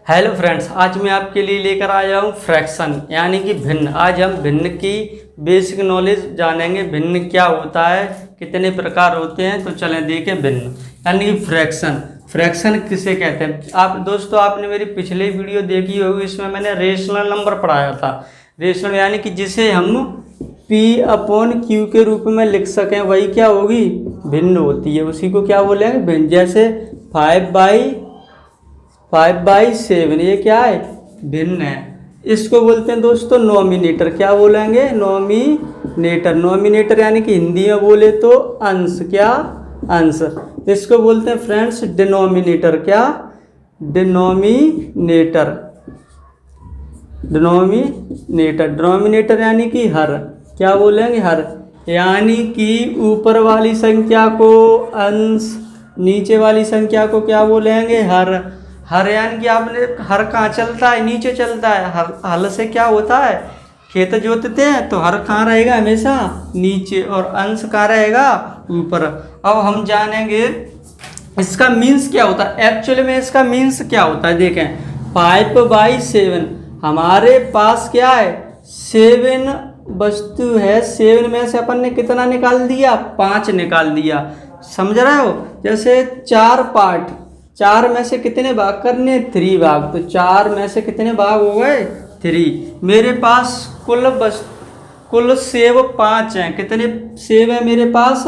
Hello friends, आज मैं आपके लिए लेकर आया हूँ फ्रैक्शन यानी कि भिन्न। आज हम भिन्न की बेसिक नॉलेज जानेंगे। भिन्न क्या होता है, कितने प्रकार होते हैं, तो चलें देखें। भिन्न यानी कि फ्रैक्शन। फ्रैक्शन किसे कहते हैं? आप दोस्तों, आपने मेरी पिछली वीडियो देखी होगी, इसमें मैंने रेशनल नंबर पढ़ाया था। रेशनल यानी कि जिसे हम P/Q के रूप में लिख सकें, वही क्या होगी? भिन्न होती है। उसी को क्या बोलेंगे? भिन्न। जैसे 5/7, ये क्या है? भिन्न है। इसको बोलते हैं दोस्तों नॉमिनेटर। क्या बोलेंगे? नॉमिनेटर। नॉमिनेटर यानी कि हिंदी में बोले तो अंश। क्या? अंश। इसको बोलते हैं फ्रेंड्स डिनोमिनेटर। क्या? डिनोमिनेटर। डिनोमिनेटर। डिनोमिनेटर यानी कि हर। क्या बोलेंगे? हर। यानी कि ऊपर वाली संख्या को अंश, नीचे वाली संख्या को क्या बोलेंगे? हर। हर यानी कि आपने हर कहाँ चलता है? नीचे चलता है। हल से क्या होता है? खेत जोतते हैं तो हर कहाँ रहेगा? हमेशा नीचे। और अंश कहाँ रहेगा? ऊपर। अब हम जानेंगे इसका मीन्स क्या होता है। एक्चुअली में इसका मीन्स क्या होता है, देखें। 5/7 हमारे पास क्या है? 7 वस्तु है। 7 में से अपन ने कितना निकाल दिया? 5 निकाल दिया। समझ रहे हो? जैसे 4 पार्ट, 4 में से कितने भाग करने? 3 भाग। तो 4 में से कितने भाग हो गए? 3। मेरे पास कुल सेब 5 हैं। कितने सेब हैं मेरे पास?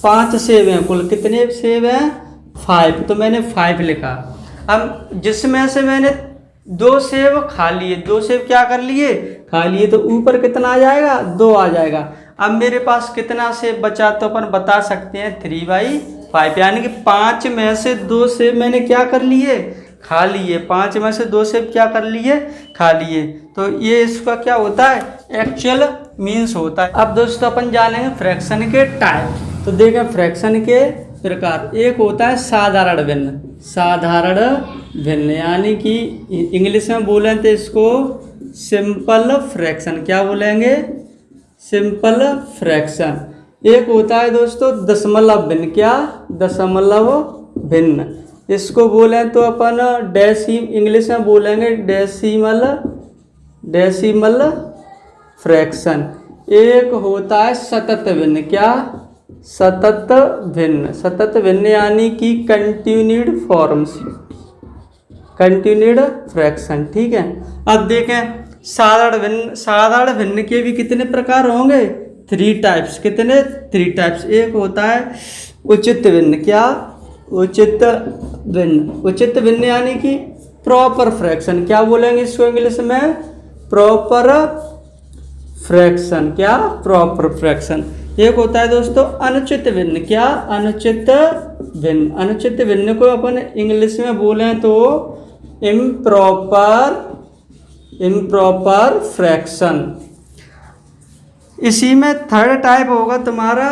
5 सेब हैं कुल। कितने सेब हैं? 5। तो मैंने 5 लिखा। अब जिसमें से मैंने 2 सेब खा लिए, 2 सेब क्या कर लिए? खा लिए। तो ऊपर कितना आ जाएगा? 2 आ जाएगा। अब मेरे पास कितना सेब बचा? तो अपन बता सकते हैं 3/5 यानी कि 5 में से 2 सेब मैंने क्या कर लिए? खा लिए। 5 में से 2 सेब क्या कर लिए? खा लिए। तो ये इसका क्या होता है? एक्चुअल मीन्स होता है। अब दोस्तों अपन जानेंगे फ्रैक्शन के टाइप। तो देखें फ्रैक्शन के प्रकार। एक होता है साधारण भिन्न। साधारण भिन्न यानी कि इंग्लिश में बोलें तो इसको सिंपल फ्रैक्शन। क्या बोलेंगे? Simple fraction. एक होता है दोस्तों दशमलव भिन्न। क्या? दशमलव भिन्न। इसको बोलें तो अपन इंग्लिश में बोलेंगे डेसिमल फ्रैक्शन। एक होता है सतत भिन्न। क्या? सतत भिन्न। सतत भिन्न यानी कि कंटिन्यूड फॉर्म्स, कंटिन्यूड फ्रैक्शन। ठीक है। अब देखें साधारण भिन्न। साधारण भिन्न के भी कितने प्रकार होंगे? 3 टाइप्स। कितने? 3 टाइप्स। एक होता है उचित भिन्न। क्या? उचित भिन्न। उचित भिन्न यानी कि प्रॉपर फ्रैक्शन। क्या बोलेंगे इसको इंग्लिश में? Proper fraction. क्या? Proper fraction. एक होता है दोस्तों अनुचित भिन्न। क्या? अनुचित भिन्न। अनुचित भिन्न को अपन इंग्लिश में बोलें तो इम्प्रॉपर फ्रैक्शन। इसी में थर्ड टाइप होगा तुम्हारा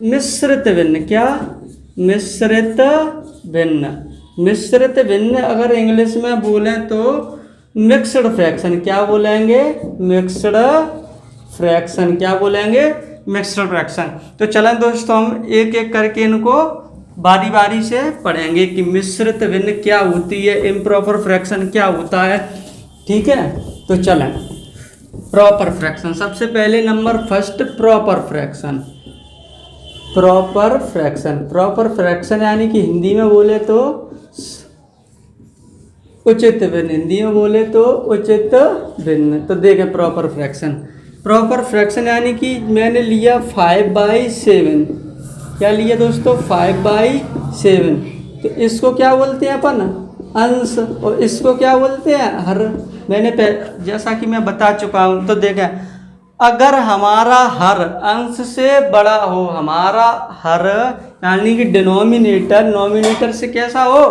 मिश्रित भिन्न। क्या? मिश्रित भिन्न। मिश्रित भिन्न अगर इंग्लिश में बोलें तो मिक्स्ड फ्रैक्शन। क्या बोलेंगे? Mixed fraction. क्या बोलेंगे? Mixed fraction. तो चलें दोस्तों हम एक एक करके इनको बारी बारी से पढ़ेंगे कि मिश्रित भिन्न क्या होती है, इम्प्रॉपर फ्रैक्शन क्या होता है। ठीक है। तो चलें प्रॉपर फ्रैक्शन। सबसे पहले number first proper fraction. Proper fraction. Proper fraction यानी कि हिंदी में बोले तो उचित भिन्न। हिंदी में बोले तो उचित भिन्न। तो देखें प्रॉपर फ्रैक्शन। प्रॉपर फ्रैक्शन यानी कि मैंने लिया 5/7। क्या लिया दोस्तों? 5/7। तो इसको क्या बोलते हैं अपन? अंश। और इसको क्या बोलते हैं? हर। मैंने जैसा कि मैं बता चुका हूँ। तो देखें अगर हमारा हर अंश से बड़ा हो, हमारा हर यानी कि डिनोमिनेटर नॉमिनेटर से कैसा हो?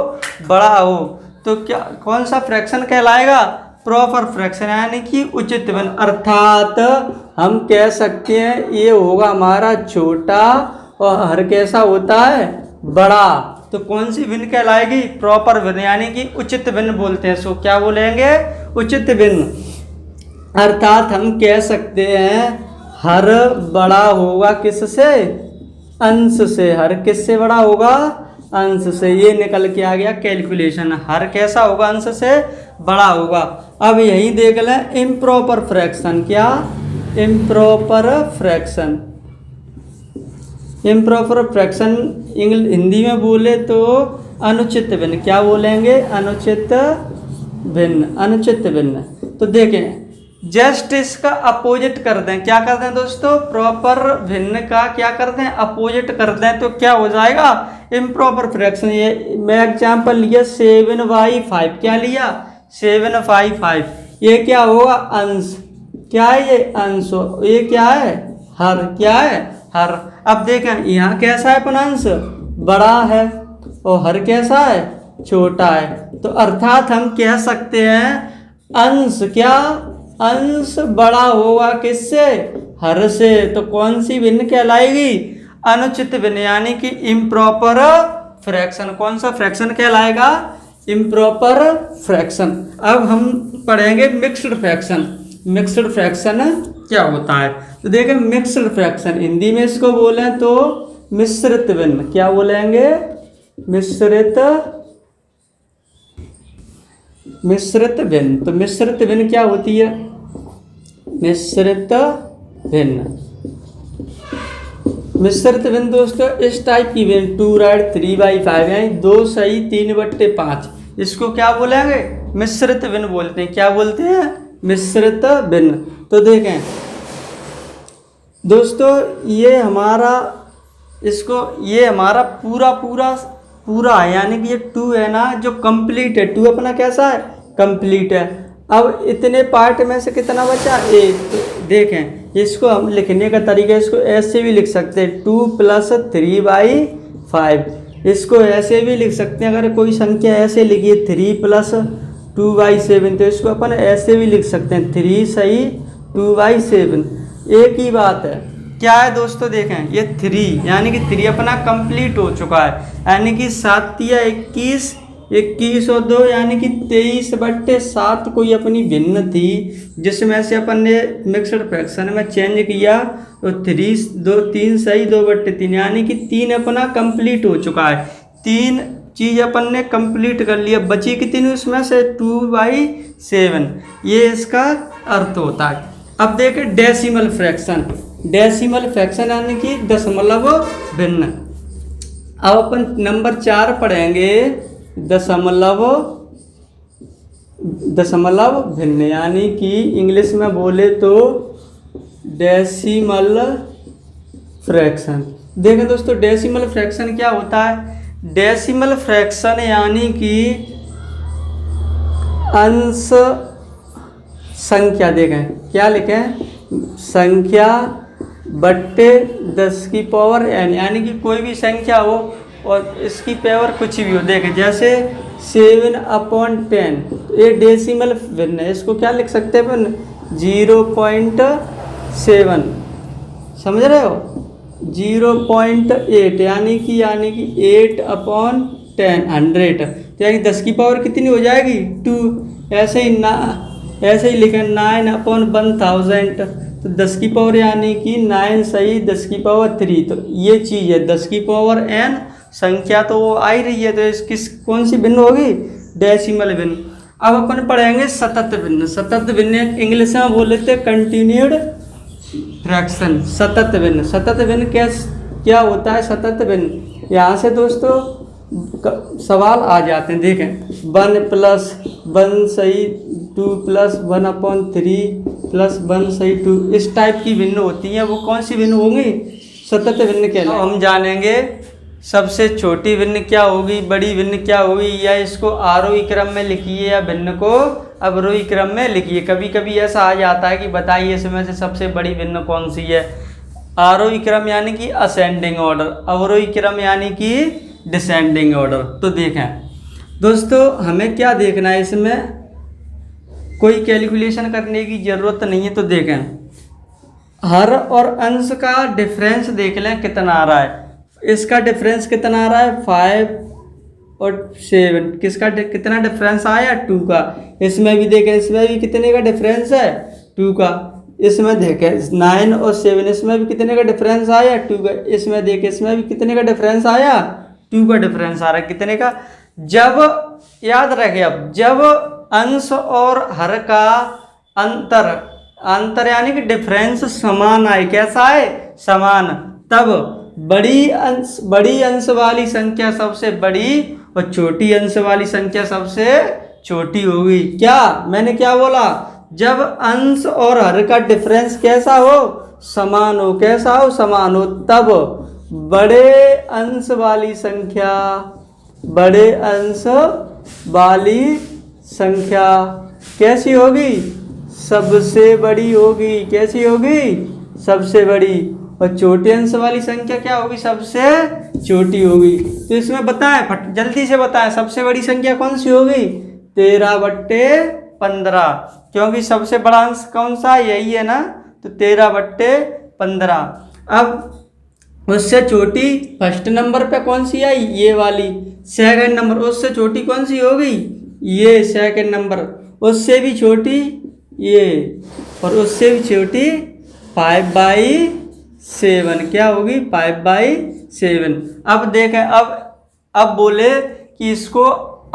बड़ा हो, तो क्या कौन सा फ्रैक्शन कहलाएगा? प्रॉपर फ्रैक्शन यानी कि उचित भिन्न। अर्थात हम कह सकते हैं ये होगा हमारा छोटा और हर कैसा होता है? बड़ा। तो कौन सी भिन्न कहलाएगी? प्रॉपर भिन्न यानी कि उचित भिन्न बोलते हैं। सो क्या बोलेंगे? उचित भिन्न। अर्थात हम कह सकते हैं हर बड़ा होगा किससे? अंश से। हर किससे बड़ा होगा? अंश से। ये निकल के आ गया कैलकुलेशन, हर कैसा होगा, अंश से बड़ा होगा। अब यही देख लें इम्प्रॉपर फ्रैक्शन। क्या? Improper fraction. Improper fraction Hindi में बोले तो अनुचित भिन्न। क्या बोलेंगे? अनुचित भिन्न। अनुचित भिन्न। तो देखें जस्ट इसका अपोजिट कर दें। क्या कर दें दोस्तों? प्रॉपर भिन्न का क्या कर दें? अपोजिट कर दें तो क्या हो जाएगा? Improper fraction. ये मैं एग्जांपल लिया 7/5। क्या लिया? 7/5। ये क्या होगा? अंश। क्या है ये? अंश। ये क्या है? हर। क्या है? हर। अब देखें यहाँ कैसा है? अपन अंश बड़ा है और हर कैसा है? छोटा है। तो अर्थात हम कह सकते हैं अंश क्या? अंश बड़ा होगा किससे? हर से। तो कौन सी भिन्न कहलाएगी? अनुचित भिन्न, यानी कि इम्प्रॉपर फ्रैक्शन। कौन सा फ्रैक्शन कहलाएगा? Improper fraction. अब हम पढ़ेंगे मिक्स्ड फ्रैक्शन। मिक्स्ड फ्रैक्शन क्या होता है? तो देखें मिक्स्ड फ्रैक्शन हिंदी में इसको बोले तो मिश्रित भिन्न। क्या बोलेंगे? मिश्रित भिन्न। तो मिश्रित भिन्न क्या होती है? मिश्रित भिन्न। मिश्रित भिन्न दोस्तों इस टाइप की भिन्न 2 राइट 3/5 यानी 2 सही 3/5। इसको क्या बोलेंगे? मिश्रित भिन्न बोलते हैं। क्या बोलते हैं? मिश्रित भिन्न। तो देखें दोस्तों ये हमारा पूरा है, यानी कि ये 2 है ना जो कंप्लीट है। 2 अपना कैसा है? कंप्लीट है। अब इतने पार्ट में से कितना बचा? 1। तो देखें इसको हम लिखने का तरीका, इसको ऐसे भी लिख सकते हैं 2 + 3/5। इसको ऐसे भी लिख सकते हैं, अगर कोई संख्या ऐसे लिखिए 3 + 2/7 तो इसको अपन ऐसे भी लिख सकते हैं 3 सही 2/7। एक ही बात है। क्या है दोस्तों? देखें ये 3 यानी कि 3 अपना कंप्लीट हो चुका है, यानी कि 7 या 21, 21 और 2 यानी कि 23/7 कोई अपनी भिन्न थी, जिसमें से अपन ने मिक्स्ड फ्रैक्शन में चेंज किया तो 3 सही 2/3 यानी कि 3 अपना कंप्लीट हो चुका है। 3 चीज़ अपन ने कंप्लीट कर लिया, बची कितनी उसमें से? 2/7। ये इसका अर्थ होता है। अब देखें डेसिमल फ्रैक्शन। डेसिमल फ्रैक्शन यानी कि दशमलव भिन्न। अब अपन नंबर 4 पढ़ेंगे दशमलव भिन्न, यानी कि इंग्लिश में बोले तो डेसिमल फ्रैक्शन। देखें दोस्तों डेसिमल फ्रैक्शन क्या होता है? डेसिमल फ्रैक्शन यानी कि अंश संख्या। देखें क्या लिखें? संख्या बट्टे 10⁻n, यानी कि कोई भी संख्या हो और इसकी पावर कुछ भी हो। देखें जैसे 7/10 ये डेसिमल भिन्न है, इसको क्या लिख सकते हैं अपन? 0.7। समझ रहे हो? 0.8 यानी कि 8/10 100। तो यानी 10 की पावर कितनी हो जाएगी? 2। ऐसे ही लिखें 9/1000। तो 10 की पावर यानी कि 9 सही 10 की पावर 3। तो ये चीज़ है 10 की पावर n संख्या तो वो आ ही रही है, तो कौन सी भिन्न होगी? डेसिमल भिन्न। अब अपन पढ़ेंगे सतत भिन्न। सतत भिन्न इंग्लिश में बोल लेते हैं कंटिन्यूड फ्रैक्शन। सतत भिन्न। सतत भिन्न क्या होता है? सतत भिन्न यहाँ से दोस्तों सवाल आ जाते हैं। देखें 1 + 1 सही 2 + 1/3 + 1 सही 2, इस टाइप की भिन्न होती हैं। वो कौन सी भिन्न होंगी? सतत भिन्न कहलाएगी। हम जानेंगे सबसे छोटी भिन्न क्या होगी, बड़ी भिन्न क्या होगी, या इसको आरोही क्रम में लिखिए या भिन्न को अवरोही क्रम में लिखिए। कभी कभी ऐसा आ जाता है कि बताइए इसमें से सबसे बड़ी भिन्न कौन सी है। आरोही क्रम यानी कि असेंडिंग ऑर्डर, अवरोही क्रम यानी कि डिसेंडिंग ऑर्डर। तो देखें दोस्तों हमें क्या देखना है, इसमें कोई कैलकुलेशन करने की ज़रूरत नहीं है। तो देखें हर और अंश का डिफरेंस देख लें कितना आ रहा है। इसका डिफरेंस कितना आ रहा है? 5 और 7। किसका कितना डिफरेंस आया? 2 का। इसमें भी देखें, इसमें भी कितने का डिफरेंस है? 2 का। इसमें देखें 9 और 7, इसमें भी कितने का डिफरेंस आया? 2 का। इसमें देखें इसमें भी कितने का डिफरेंस आया? 2 का डिफरेंस आ रहा है, कितने का? जब, याद रखे, अब जब अंश और हर का अंतर यानी कि डिफरेंस समान आए, कैसा है? समान, तब बड़ी अंश वाली संख्या सबसे बड़ी और छोटी अंश वाली संख्या सबसे छोटी होगी। क्या मैंने क्या बोला? जब अंश और हर का डिफरेंस कैसा हो? समान हो। कैसा हो? समान हो। तब बड़े अंश वाली संख्या कैसी होगी? सबसे बड़ी होगी। कैसी होगी? सबसे बड़ी। और छोटे अंश वाली संख्या क्या होगी? सबसे छोटी होगी। तो इसमें बताएं, जल्दी से बताएं, सबसे बड़ी संख्या कौन सी होगी? 13/15, क्योंकि सबसे बड़ा अंश कौन सा? यही है ना, तो 13/15। अब उससे छोटी फर्स्ट नंबर पे कौन सी आई? ये वाली। सेकंड नंबर, उससे छोटी कौन सी होगी? ये सेकंड नंबर। उससे भी छोटी ये, और उससे भी छोटी 5/7। क्या होगी? 5/7। अब देखें, अब बोले कि इसको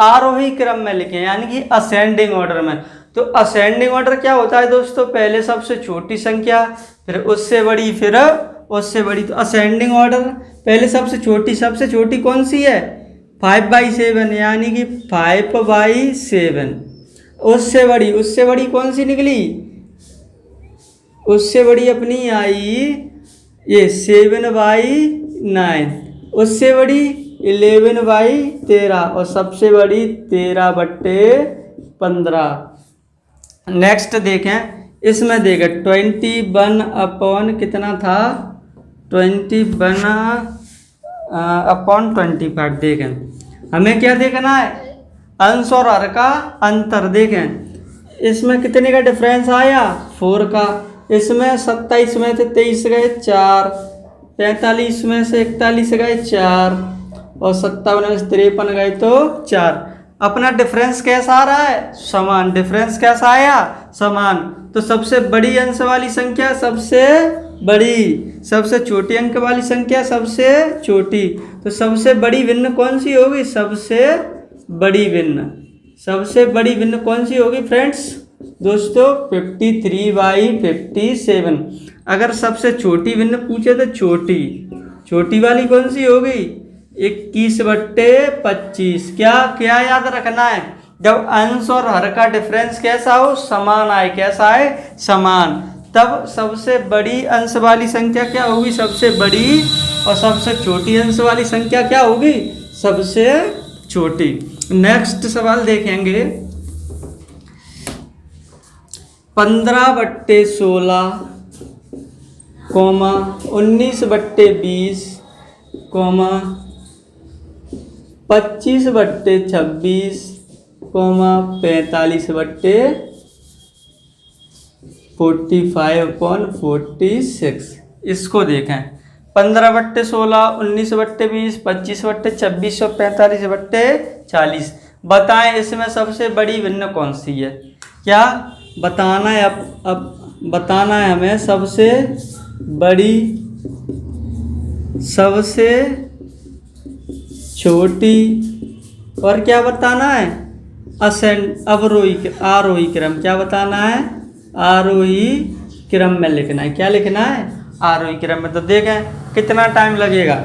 आरोही क्रम में लिखें, यानी कि असेंडिंग ऑर्डर में। तो असेंडिंग ऑर्डर क्या होता है दोस्तों? पहले सबसे छोटी संख्या, फिर उससे बड़ी, फिर उससे बड़ी। तो असेंडिंग ऑर्डर, पहले सबसे छोटी कौन सी है? 5/7, यानी कि 5/7। उससे बड़ी कौन सी निकली? उससे बड़ी अपनी आई ये 7/9। उससे बड़ी 11/13, और सबसे बड़ी 13/15। नेक्स्ट देखें, इसमें देखें 21 कितना था? 21/25। देखें, हमें क्या देखना है? अंश और हर का अंतर। देखें, इसमें कितने का डिफरेंस आया? 4 का। इसमें 27 में से 23 गए 4, 45 में से 41 गए 4, और 57 में से 53 गए तो 4। अपना डिफरेंस कैसा आ रहा है? समान। डिफरेंस कैसा आया? समान। तो सबसे बड़ी अंश वाली संख्या सबसे बड़ी, सबसे छोटी अंक वाली संख्या सबसे छोटी। तो सबसे बड़ी भिन्न कौन सी होगी? सबसे बड़ी भिन्न कौन सी होगी फ्रेंड्स? दोस्तों 53/57। अगर सबसे छोटी भिन्न पूछे तो छोटी वाली कौन सी होगी? 21/25। क्या याद रखना है? जब अंश और हर का डिफरेंस कैसा हो? समान आए। कैसा है? समान। तब सबसे बड़ी अंश वाली संख्या क्या होगी? सबसे बड़ी। और सबसे छोटी अंश वाली संख्या क्या होगी? सबसे छोटी। नेक्स्ट सवाल देखेंगे, 15/16, 19/20, 25/26, 45/46। इसको देखें, 15/16, 19/20, 25/26 और 45/40। बताएं इसमें सबसे बड़ी भिन्न कौन सी है? क्या बताना है? अब बताना है हमें सबसे बड़ी, सबसे छोटी, और क्या बताना है? आरोही क्रम। क्या बताना है? आरोही क्रम में लिखना है। क्या लिखना है? आरोही क्रम में। तो देखें कितना टाइम लगेगा।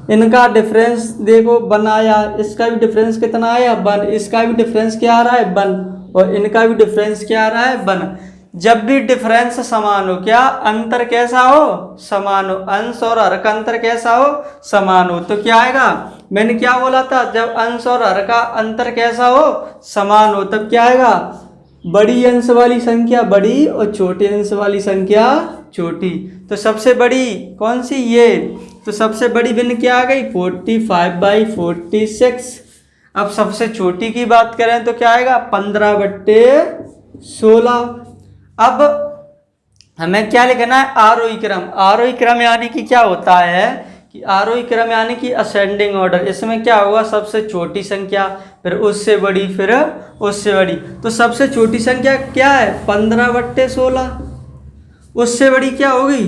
इनका डिफरेंस देखो, 1 आया, इसका भी डिफरेंस कितना आया? 1। इसका भी डिफरेंस क्या आ रहा है? 1। और इनका भी डिफरेंस क्या आ रहा है? 1। जब भी डिफरेंस समान हो, क्या अंतर कैसा हो? समान हो। अंश और हर का अंतर कैसा हो? समान हो। तो क्या आएगा? मैंने क्या बोला था? जब अंश और हर का अंतर कैसा हो? समान हो, तब क्या आएगा? बड़ी अंश वाली संख्या बड़ी और छोटी अंश वाली संख्या छोटी। तो सबसे बड़ी कौन सी? ये। तो सबसे बड़ी भिन्न क्या आ गई? 45/46। अब सबसे छोटी की बात करें तो क्या आएगा? 15/16। अब हमें क्या लिखना है? आरोही क्रम। आरोही क्रम यानी कि क्या होता है कि आरोही क्रम यानी कि असेंडिंग ऑर्डर। इसमें क्या होगा? सबसे छोटी संख्या, फिर उससे बड़ी, फिर उससे बड़ी। तो सबसे छोटी संख्या क्या है? 15/16। उससे बड़ी क्या होगी?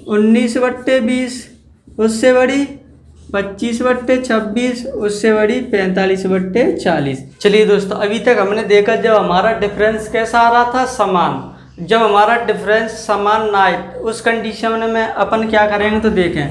19/20। उससे बड़ी 25/26, उससे बड़ी 45/40। चलिए दोस्तों, अभी तक हमने देखा जब हमारा डिफरेंस कैसा आ रहा था, समान। जब हमारा डिफरेंस समान ना आए उस कंडीशन में अपन क्या करेंगे, तो देखें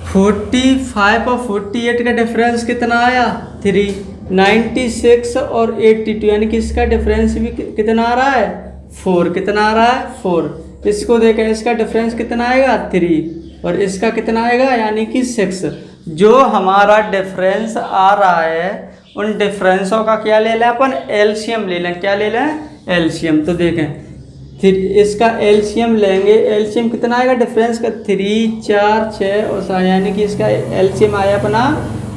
45 और 48 का डिफरेंस कितना आया, 3। 96 और 82 यानी कि इसका डिफरेंस भी कितना आ रहा है, 4। कितना आ रहा है, 4। इसको देखें, इसका डिफरेंस कितना आएगा, 3, और इसका कितना आएगा यानी कि 6। जो हमारा डिफरेंस आ रहा है उन डिफरेंसों का क्या ले लें अपन, एलसीएम ले लें। क्या ले लें, एलसीएम। तो देखें फिर इसका एलसीएम लेंगे, एलसीएम कितना आएगा डिफरेंस का, 3, 4, 6 और 7, यानी कि इसका एलसीएम आया अपना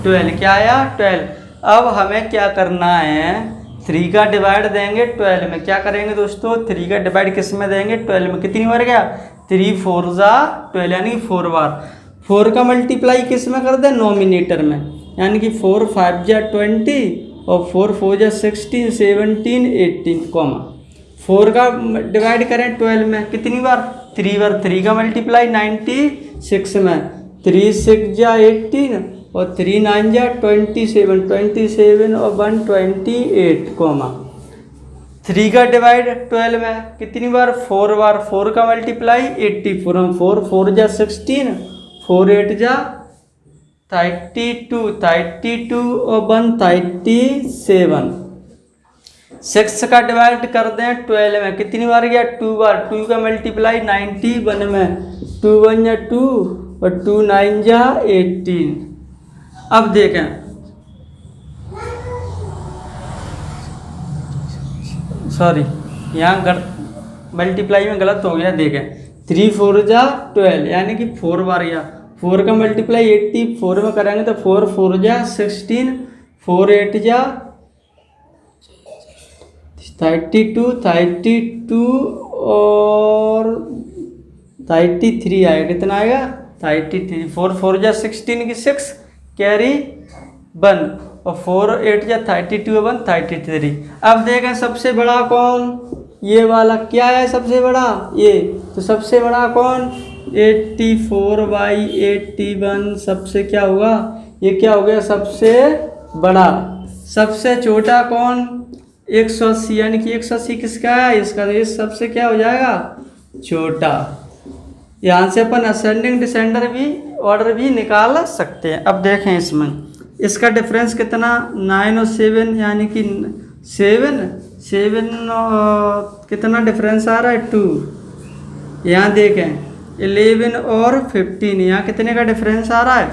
12। क्या आया, 12। अब हमें क्या करना है, 3 का डिवाइड देंगे 12 में। क्या करेंगे दोस्तों, 3 का डिवाइड किस में देंगे, 12 में। कितनी बार गया, 3 4 जा 12 यानी कि 4 बार। 4 का मल्टीप्लाई किस में कर दें, नोमिनेटर में, यानी कि 4 5 जा 20 और 4 4 जा 16 17 18 कॉमा। 4 का डिवाइड करें 12 में, कितनी बार, 3 बार। 3 का मल्टीप्लाई 96 में, 3 6 जा 18 और 3 9 जा 27 27 और 128 कॉमा। 3 का डिवाइड 12 में, कितनी बार, 4 बार। 4 का मल्टीप्लाई 84 में, 4 4 जा 16 4 8 जा 32 और 137। 6 का डिवाइड कर दें 12 में, कितनी बार गया, 2 बार। 2 का मल्टीप्लाई 91 में, 2 1 जा 2 और 2 9 जा 18। अब देखें, सॉरी यहाँ मल्टीप्लाई में गलत हो गया। देखें 3 4 जा 12 यानी कि 4 बार गया। 4 का मल्टीप्लाई 84 में करेंगे तो 4 4 जा 16 4 8 जा 32 और 33 आएगा। कितना आएगा, 33। 4 4 जा 16 की 6 कैरी 1 और 4 8 जा 32 1 33। अब देखें सबसे बड़ा कौन, ये वाला। क्या है सबसे बड़ा, ये। तो सबसे बड़ा कौन, 84/81। सबसे क्या होगा, ये क्या हो गया, सबसे बड़ा। सबसे छोटा कौन, 180 यानी कि 180 किसका है, इसका। तो ये सबसे क्या हो जाएगा, छोटा। यहाँ से अपन असेंडिंग डिसेंडर भी ऑर्डर भी निकाल सकते हैं। अब देखें इसमें इसका डिफरेंस कितना, 9 और 7 यानी कि 7 कितना डिफरेंस आ रहा है, 2। यहाँ देखें 11 और 15, यहाँ कितने का डिफरेंस आ रहा है,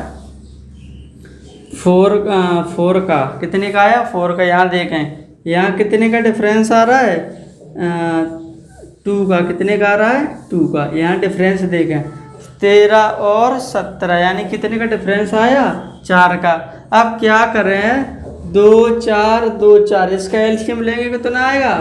4 का। कितने का आया, 4 का। यहाँ देखें यहाँ कितने का डिफरेंस आ रहा है, 2 का। कितने का आ रहा है, 2 का। यहाँ डिफरेंस देखें 13 और 17 यानी कितने का डिफरेंस आया, 4 का। अब क्या करें, 2 4 2 4, इसका एलसीएम लेंगे कितना आएगा,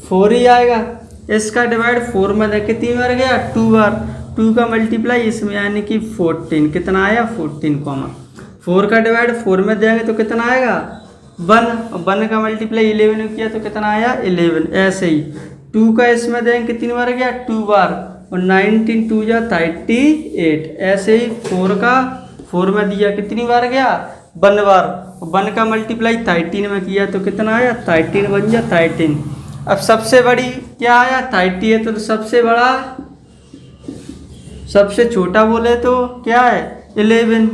4 ही आएगा। इसका डिवाइड 4 में दें, कितनी बार गया, 2 बार। 2 का मल्टीप्लाई इसमें यानी कि 14। कितना आया, 14 कॉमा। 4 का डिवाइड 4 में देंगे तो कितना आएगा, 1। और 1 का मल्टीप्लाई 11 में किया तो कितना आया, 11। ऐसे ही 2 का इसमें देंगे, कितनी बार गया, 2 बार। और 19 2 जा 38। ऐसे ही 4 का 4 में दिया, कितनी बार गया, 1 बार। 1 का मल्टीप्लाई 13 में किया तो कितना आया, 13 1 जा 13। अब सबसे बड़ी क्या आया, 30 है। तो सबसे बड़ा, सबसे छोटा बोले तो क्या है, 11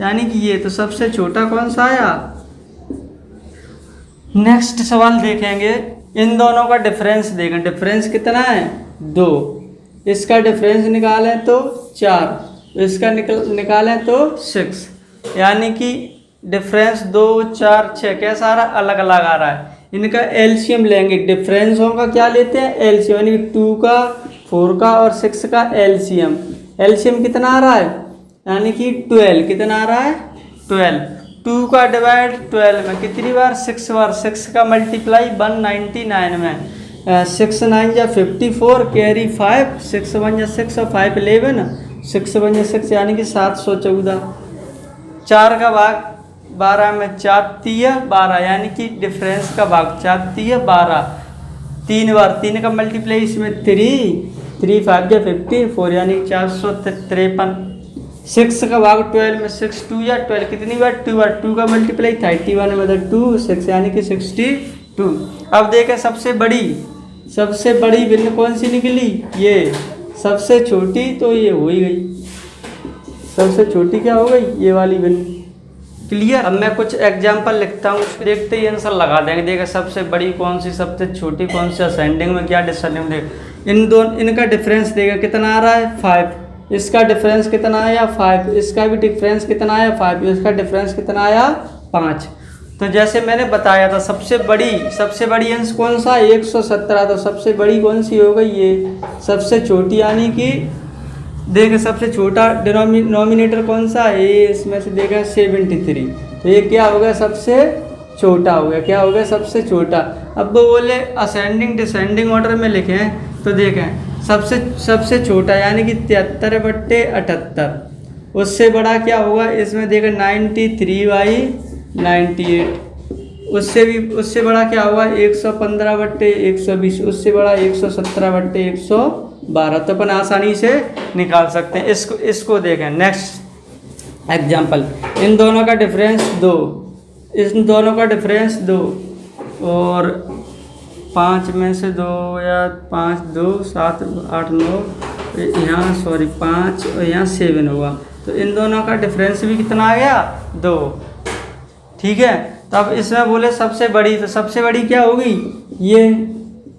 यानी कि ये। तो सबसे छोटा कौन सा आया। नेक्स्ट सवाल देखेंगे, इन दोनों का डिफरेंस देखें। डिफरेंस कितना है, 2। इसका डिफरेंस निकालें तो 4, इसका निकालें तो 6, यानी कि डिफरेंस 2 4 6 कैसा आ रहा है, अलग अलग आ रहा है। इनका एलसीएम लेंगे, डिफरेंसों का क्या लेते हैं, एलसीएम, यानी 2 का 4 का और 6 का एलसीएम। एलसीएम कितना आ रहा है, यानी कि 12। कितना आ रहा है, 12। 2 का डिवाइड 12 में, कितनी बार, 6 बार। 6 का मल्टीप्लाई 199 में, 6 9 जा 54 कैरी 5, 6 1 जा 6 और 5 11, 6 1 जा 6 यानी कि 714। 4 का भाग 12 में, 4 3 12 यानी कि डिफरेंस का भाग 4 3 12। 3 बार। 3 का मल्टीप्लाई इसमें 3 5 जा 54 यानी 453। 6 का भाग 12 में 6 2 या 12 कितनी बार 2 बार, 2 का मल्टीप्लाई 31 मतलब 2 6 यानी कि 62। अब देखें सबसे बड़ी भिन्न कौन सी निकली, ये सबसे छोटी, तो ये हो ही गई, सबसे छोटी क्या हो गई, ये वाली भिन्न। क्लियर। अब मैं कुछ एग्जाम्पल लिखता हूँ, देखते ही आंसर लगा देंगे। देखा सबसे बड़ी कौन सी, सबसे छोटी कौन सी, असेंडिंग में क्या डिसेंडिंग में, देखा इनका डिफरेंस देगा कितना आ रहा है 5, इसका डिफरेंस कितना आया 5, इसका भी डिफरेंस कितना आया 5, इसका डिफरेंस कितना आया 5। तो जैसे मैंने बताया था सबसे बड़ी अंश कौन सा 117, तो सबसे बड़ी कौन सी हो गई ये सबसे छोटी, यानी कि देख सबसे छोटा डिनोमिनेटर कौन सा है, इसमें से देखा 73, तो ये क्या हो गया सबसे छोटा हो गया, क्या हो गया सबसे छोटा। अब वो बोले असेंडिंग डिसेंडिंग ऑर्डर में लिखें, तो देखें सबसे छोटा यानी कि 73/78, उससे बड़ा क्या होगा, इसमें देखें 93/98, उससे बड़ा क्या होगा 115/120, उससे बड़ा 117/112। तो अपन आसानी से निकाल सकते हैं। इसको देखें नेक्स्ट एग्जाम्पल, इन दोनों का डिफरेंस 2, और 5 में से 2 या 5 2 7 8 9, यहाँ 5 और यहाँ 7 होगा, तो इन दोनों का डिफरेंस भी कितना आ गया 2। ठीक है। तब इसमें बोले सबसे बड़ी, तो सबसे बड़ी क्या होगी ये,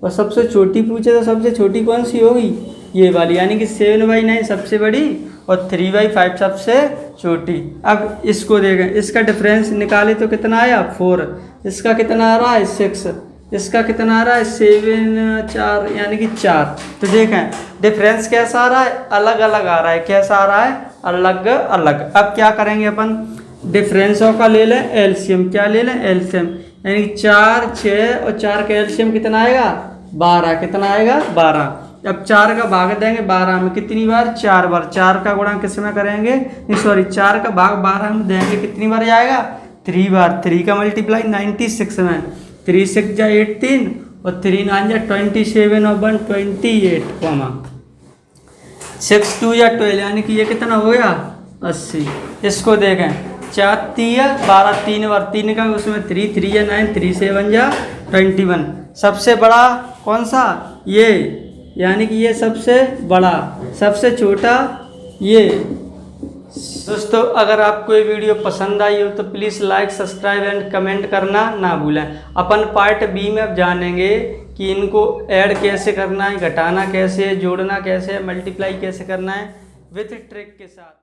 और सबसे छोटी पूछे तो सबसे छोटी कौन सी होगी ये वाली, यानी कि 7/9 सबसे बड़ी और 3/5 सबसे छोटी। अब इसको देखें, इसका डिफरेंस निकाले तो कितना आया 4, इसका कितना आ रहा है 6, इसका कितना आ रहा है 7 4 यानी कि 4। तो देखें डिफरेंस कैसा आ रहा है, अलग अलग आ रहा है, कैसा आ रहा है अलग अलग। अब क्या करेंगे अपन, डिफरेंसों का ले लें एलसीएम, क्या ले लें एलसीएम, यानी 4 6 और 4 का एलसीएम कितना आएगा 12, कितना आएगा 12। अब 4 का भाग देंगे 12 में कितनी बार 4 बार, 4 का गुणा किस में करेंगे, 4 का भाग 12 में देंगे कितनी बार जाएगा 3 बार, 3 का मल्टीप्लाई 96 में, 3 6 जा 18 और 3 9 जा 27 और 1 28, 6 2 या 12 यानी कि ये कितना हो गया 80। इसको देखें 4 3 12, 3 बार 3 का उसमें 3 3 या 9, 3 7 जा 21। सबसे बड़ा कौन सा ये, यानी कि ये सबसे बड़ा, सबसे छोटा ये। दोस्तों अगर आपको ये वीडियो पसंद आई हो तो please like subscribe and comment करना ना भूलें। अपन पार्ट बी में अब जानेंगे कि इनको ऐड कैसे करना है, घटाना कैसे है, जोड़ना कैसे है, मल्टीप्लाई कैसे करना है विथ ट्रिक के साथ।